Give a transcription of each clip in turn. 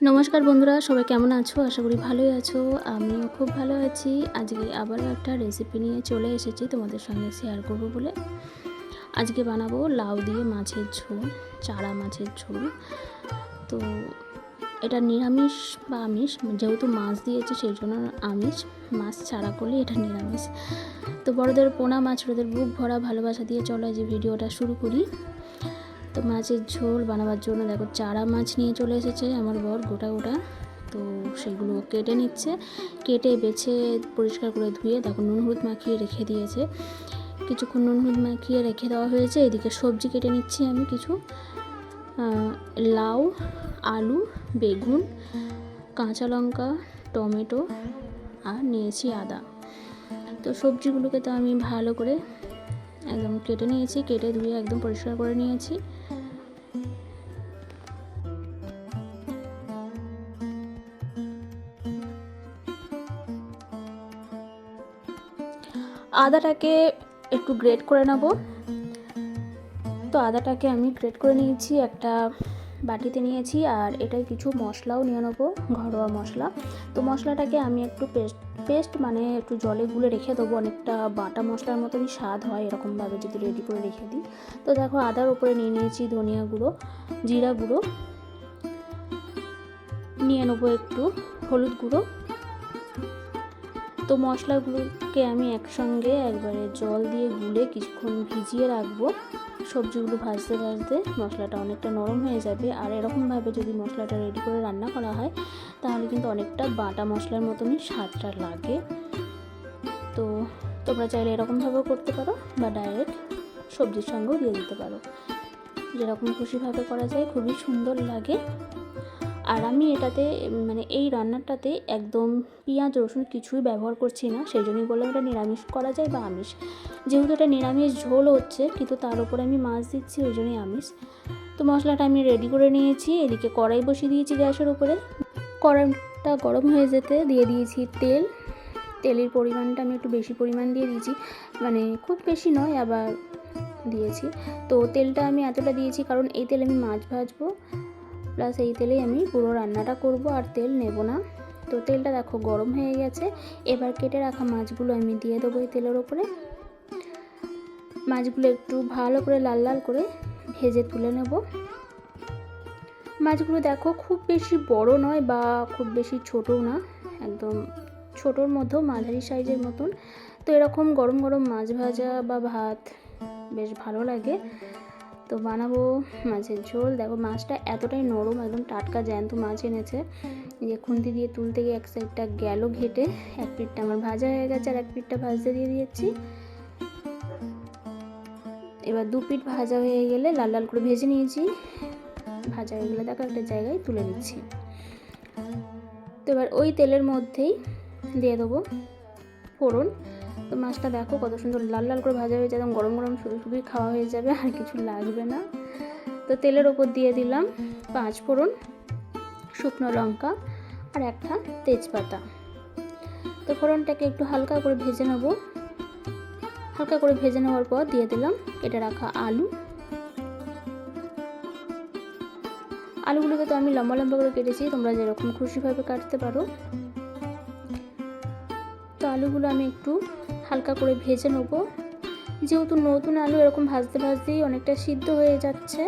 নমস্কার বন্ধুরা, সবাই কেমন আছো? আশা করি ভালোই আছো। আমিও খুব ভালো আছি। আজকে আবারও একটা রেসিপি নিয়ে চলে এসেছি তোমাদের সঙ্গে শেয়ার করব বলে। আজকে বানাবো লাউ দিয়ে মাছের ঝোল, চারা মাছের ঝোল। তো এটা নিরামিষ বা আমিষ, যেহেতু মাছ দিয়েছে সেই জন্য আমিষ, মাছ ছাড়া করলে এটা নিরামিষ। তো বড়দের পোনা মাছ, ছোটদের বুক ভরা ভালোবাসা দিয়ে চলো যে ভিডিওটা শুরু করি। তো মাছের ঝোল বানাবার জন্য দেখো চারা মাছ নিয়ে চলে এসেছে আমার বর গোটা গোটা। তো সেগুলো কেটে নিচ্ছে, কেটে বেছে পরিষ্কার করে ধুয়ে দেখো নুন হলুদ মাখিয়ে রেখে দিয়েছে। কিছুক্ষণ নুন হলুদ মাখিয়ে রেখে দেওয়া হয়েছে। এদিকে সবজি কেটে নিচ্ছি আমি কিছু, লাউ, আলু, বেগুন, কাঁচা লঙ্কা, টমেটো আর নিয়েছি আদা। তো সবজিগুলোকে তো আমি ভালো করে একদম কেটে নিয়েছি, কেটে ধুয়ে একদম পরিষ্কার করে নিয়েছি। আদাটাকে একটু গ্রেট করে নেব। তো আদাটাকে আমি গ্রেট করে নিয়েছি, একটা বাটিতে নিয়েছি। আর এটাই কিছু মশলাও নিয়ে নেবো, ঘরোয়া মশলা। তো মশলাটাকে আমি একটু পেস্ট মানে একটু জলে গুলে রেখে দেবো, অনেকটা বাটা মশলার মতনই স্বাদ হয় এরকমভাবে যদি রেডি করে রেখে দিই। তো দেখো আদার উপরে নিয়ে নিয়েছি ধনিয়া গুঁড়ো, জিরা গুঁড়ো, নিয়ে নেবো একটু হলুদ গুঁড়ো। তো মশলাগুলোকে আমি একসঙ্গে একবারে জল দিয়ে গুলে কিছুক্ষণ ভিজিয়ে রাখবো। সবজিগুলো ভাজতে ভাজতে মশলাটা অনেকটা নরম হয়ে যাবে। আর এরকমভাবে যদি মশলাটা রেডি করে রান্না করা হয় তাহলে কিন্তু অনেকটা বাটা মশলার মতনই স্বাদটা লাগে। তো তোমরা চাইলে এরকমভাবেও করতে পারো বা ডাইরেক্ট সবজির সঙ্গেও দিয়ে দিতে পারো, যেরকম খুশিভাবে করা যায়, খুবই সুন্দর লাগে। আর আমি এটাতে মানে এই রান্নাটাতে একদম পেঁয়াজ রসুন কিছুই ব্যবহার করছি না, সেই জন্যই বললাম এটা নিরামিষ করা যায় বা আমিষ। যেহেতু এটা নিরামিষ ঝোল হচ্ছে কিন্তু তার উপরে আমি মাছ দিচ্ছি, ওই জন্যই আমিষ। তো মশলাটা আমি রেডি করে নিয়েছি। এদিকে কড়াই বসিয়ে দিয়েছি গ্যাসের উপরে। কড়াইটা গরম হয়ে যেতে দিয়ে দিয়েছি তেল। তেলের পরিমাণটা আমি একটু বেশি পরিমাণ দিয়ে দিয়েছি, মানে খুব বেশি নয় আবার দিয়েছি। তো তেলটা আমি এতটা দিয়েছি কারণ এই তেলে আমি মাছ ভাজবো, প্লাস এই তেলেই আমি পুরো রান্নাটা করব, আর তেল নেব না। তো তেলটা দেখো গরম হয়ে গেছে। এবার কেটে রাখা মাছগুলো আমি দিয়ে দেবো এই তেলের ওপরে। মাছগুলো একটু ভালো করে লাল লাল করে ভেজে তুলে নেব। মাছগুলো দেখো খুব বেশি বড় নয় বা খুব বেশি ছোটও না, একদম ছোটোর মধ্যেও মাঝারি সাইজের মতন। তো এরকম গরম গরম মাছ ভাজা বা ভাত বেশ ভালো লাগে। তো বানাবো মাছের ঝোল। দেখো মাছটা এতটাই নরম, একদম টাটকা জ্যান্ত মাছ এনেছে। যে খুন্তি দিয়ে তুলতে গিয়ে এক সাইডটা গেল ঘেটে, এক পিঠটা আমার ভাজা হয়ে গেছে আর এক পিঠটা ভাজতে দিয়ে দিয়েছি। এবার দু পিঠ ভাজা হয়ে গেলে লাল লাল করে ভেজে নিয়েছি, ভাজা হয়ে গেলে দেখো একটা জায়গায় তুলে নিচ্ছি। তো এবার ওই তেলের মধ্যেই দিয়ে দেবো ফোড়ন। তো মাছটা দেখো কত সুন্দর লাল লাল করে ভাজা হয়ে যায়, একদম গরম গরম শুধু শুধুই খাওয়া হয়ে যাবে, আর কিছু লাগবে না। তো তেলের ওপর দিয়ে দিলাম 5 ফোড়ন, শুকনো লঙ্কা আর একটা তেজপাতা। তো ফোড়নটাকে একটু হালকা করে ভেজে নেব। হালকা করে ভেজে নেওয়ার পর দিয়ে দিলাম কেটে রাখা আলু। আলুগুলোকে তো আমি লম্বা লম্বা করে কেটেছি, তোমরা যেরকম খুশিভাবে কাটতে পারো। তো আলুগুলো আমি একটু হালকা করে ভেজে নেব, যেহেতু নতুন আলু এরকম ভাজতে ভাজতেই অনেকটা সিদ্ধ হয়ে যাচ্ছে।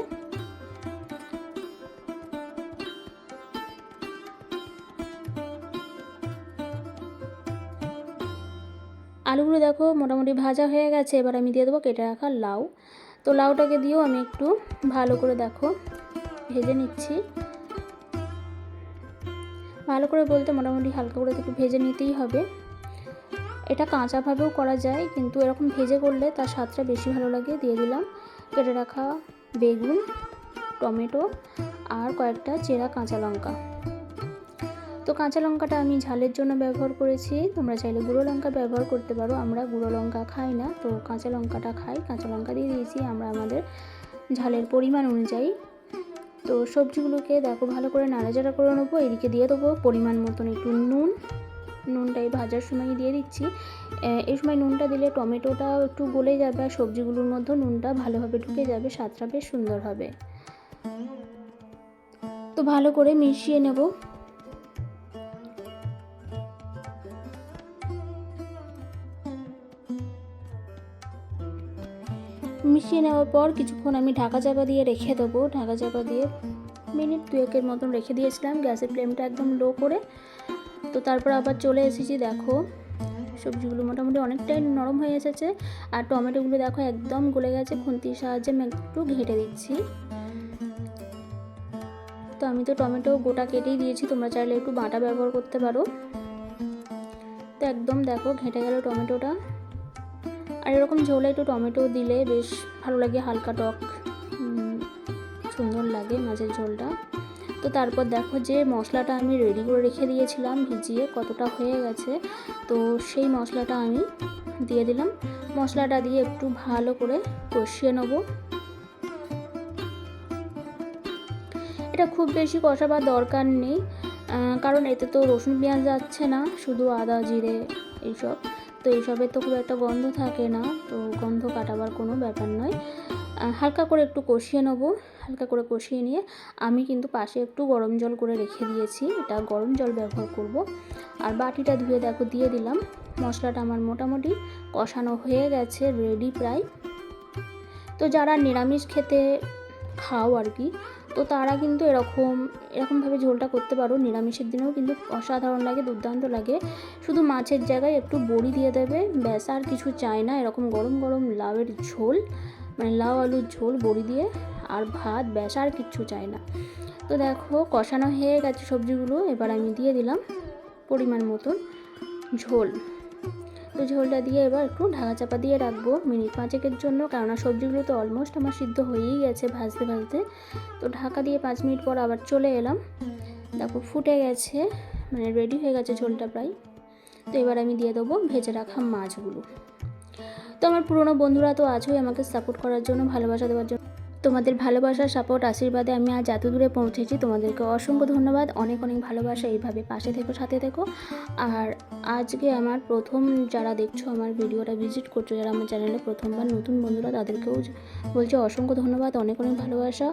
আলুগুলো দেখো মোটামুটি ভাজা হয়ে গেছে। এবার আমি দিয়ে দেবো কেটে রাখা লাউ। তো লাউটাকে দিয়েও আমি একটু ভালো করে দেখো ভেজে নিচ্ছি। ভালো করে বলতে মোটামুটি হালকা করে একটু ভেজে নিতেই হবে। এটা কাঁচাভাবেও করা যায়, কিন্তু এরকম ভেজে করলে তার স্বাদটা বেশি ভালো লাগে। দিয়ে দিলাম কেটে রাখা বেগুন, টমেটো আর কয়েকটা চেরা কাঁচা লঙ্কা। তো কাঁচা লঙ্কাটা আমি ঝালের জন্য ব্যবহার করেছি, তোমরা চাইলে গুঁড়ো লঙ্কা ব্যবহার করতে পারো। আমরা গুঁড়ো লঙ্কা খাই না, তো কাঁচা লঙ্কাটা খাই। কাঁচা লঙ্কা দিয়ে দিয়েছি আমরা আমাদের ঝালের পরিমাণ অনুযায়ী। তো সবজিগুলোকে দেখো ভালো করে নাড়াচাড়া করে নেবো। এদিকে দিয়ে দেবো পরিমাণ মতন একটু নুন। নুনটা এই ভাজার সময় দিয়ে দিচ্ছি। এই সময় নুনটা দিলে টমেটোটাও একটু গলে যাবে আর সবজিগুলোর মধ্যে নুনটা ভালোভাবে ঢুকে যাবে, স্বাদটা বেশ সুন্দর হবে। তো ভালো করে মিশিয়ে নেব। মিশিয়ে নেওয়ার পর কিছুক্ষণ আমি ঢাকা চাপা দিয়ে রেখে দেবো। ঢাকা চাপা দিয়ে মিনিট 2-1 মতন রেখে দিয়েছিলাম, গ্যাসের ফ্লেমটা একদম লো করে। তো তারপর আবার চলে এসেছি। দেখো সবজিগুলো মোটামুটি অনেকটাই নরম হয়ে এসেছে, আর টমেটোগুলো দেখো একদম গলে গেছে। খুন্তির সাহায্যে আমি একটু ঘেঁটে দিচ্ছি। তো আমি তো টমেটো গোটা কেটেই দিয়েছি, তোমরা চাইলে একটু বাটা ব্যবহার করতে পারো। তো একদম দেখো ঘেঁটে গেল টমেটোটা। আর এরকম ঝোলে একটু টমেটো দিলে বেশ ভালো লাগে, হালকা টক সুন্দর লাগে মাছের ঝোলটা। তো তারপর দেখো যে মশলাটা আমি রেডি করে রেখে দিয়েছিলাম ভিজিয়ে, কতটা হয়ে গেছে। তো সেই মশলাটা আমি দিয়ে দিলাম। মশলাটা দিয়ে একটু ভালো করে কষিয়ে নেব। এটা খুব বেশি কষাবার দরকার নেই, কারণ এতে তো রসুন পেঁয়াজ যাচ্ছে না, শুধু আদা জিরে এইসব। তো এইসবের তো খুব একটা গন্ধ থাকে না, তো গন্ধ কাটাবার কোনো ব্যাপার নয়। হালকা করে একটু কষিয়ে নেব। হালকা করে কষিয়ে নিয়ে আমি কিন্তু পাশে একটু গরম জল করে রেখে দিয়েছি, এটা গরম জল ব্যবহার করব। আর বাটিটা ধুয়ে দেখো দিয়ে দিলাম। মশলাটা আমার মোটামুটি কষানো হয়ে গেছে, রেডি প্রায়। তো যারা নিরামিষ খেতে খাও আর কি, তো তারা কিন্তু এরকমভাবে ঝোলটা করতে পারো। নিরামিষের দিনেও কিন্তু অসাধারণ লাগে, দুর্দান্ত লাগে। শুধু মাছের জায়গায় একটু বড়ি দিয়ে দেবে, ব্যাস, আর কিছু চাই না। এরকম গরম গরম লাউয়ের ঝোল, মানে লাউ আলুর ঝোল বড়ি দিয়ে, আর ভাত, ব্যাস, আর কিচ্ছু চাই না। তো দেখো কষানো হয়ে গেছে সবজিগুলো। এবার আমি দিয়ে দিলাম পরিমাণ মতন ঝোল। তো ঝোলটা দিয়ে এবার একটু ঢাকা চাপা দিয়ে রাখবো মিনিট 5-এর জন্য, কেননা সবজিগুলো তো অলমোস্ট আমার সিদ্ধ হয়েই গেছে ভাজতে ভাজতে। তো ঢাকা দিয়ে 5 মিনিট পর আবার চলে এলাম। দেখো ফুটে গেছে, মানে রেডি হয়ে গেছে ঝোলটা প্রায়। তো এবার আমি দিয়ে দেবো ভেজে রাখা মাছগুলো। তো আমার পুরনো বন্ধুরা তো আছোই আমাকে সাপোর্ট করার জন্য, ভালোবাসা দেওয়ার জন্য। তোমাদের ভালোবাসা, সাপোর্ট, আশীর্বাদে আমি আজ এত দূরে পৌঁছেছি। তোমাদেরকে অসংখ্য ধন্যবাদ, অনেক অনেক ভালোবাসা। এইভাবে পাশে থেকো, সাথে থেকো। আর আজকে আমার প্রথম যারা দেখছো আমার ভিডিওটা ভিজিট করছো, যারা আমার চ্যানেলে প্রথমবার নতুন বন্ধুরা, তাদেরকেও বলছি অসংখ্য ধন্যবাদ, অনেক অনেক ভালোবাসা,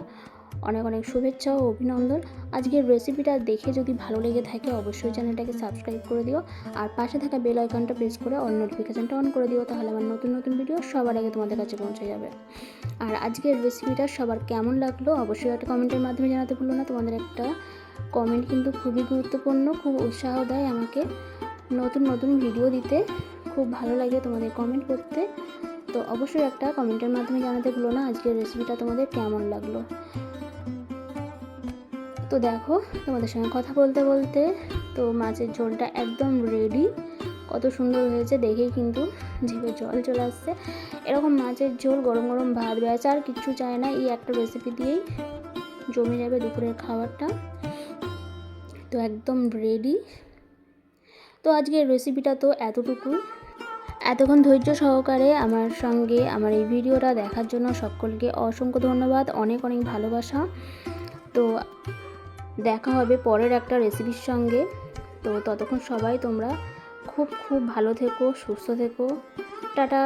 অনেক অনেক শুভেচ্ছা ও অভিনন্দন। আজকের রেসিপিটা দেখে যদি ভালো লেগে থাকে অবশ্যই চ্যানেলটাকে সাবস্ক্রাইব করে দিও, আর পাশে থাকা বেল আইকনটা প্রেস করে অল নোটিফিকেশানটা অন করে দিও, তাহলে আমার নতুন নতুন ভিডিও সবার আগে তোমাদের কাছে পৌঁছে যাবে। আর আজকের রেসিপিটা সবার কেমন লাগলো অবশ্যই একটা কমেন্টের মাধ্যমে জানাতে ভুলো না। তোমাদের একটা কমেন্ট কিন্তু খুবই গুরুত্বপূর্ণ, খুব উৎসাহ দেয় আমাকে নতুন নতুন ভিডিও দিতে, খুব ভালো লাগে তোমাদের কমেন্ট করতে। তো অবশ্যই একটা কমেন্টের মাধ্যমে জানাতে ভুলো না আজকের রেসিপিটা তোমাদের কেমন লাগলো। তো দেখো তোমাদের সঙ্গে কথা বলতে বলতে তো মাছের ঝোলটা একদম রেডি। কত সুন্দর হয়েছে দেখেই কিন্তু জিভে জল চলে আসছে। এরকম মাছের ঝোল, গরম গরম ভাত, ব্যাস, আর কিচ্ছু চায় না। এই একটা রেসিপি দিয়েই জমে যাবে দুপুরের খাবারটা। তো একদম রেডি। তো আজকের রেসিপিটা তো এতটুকুই। এতক্ষণ ধৈর্য সহকারে আমার সঙ্গে আমার এই ভিডিওটা দেখার জন্য সকলকে অসংখ্য ধন্যবাদ, অনেক অনেক ভালোবাসা। তো দেখা হবে পরের একটা রেসিপির সঙ্গে। তো ততক্ষণ সবাই তোমরা খুব খুব ভালো থেকো, সুস্থ থেকো। টাটা।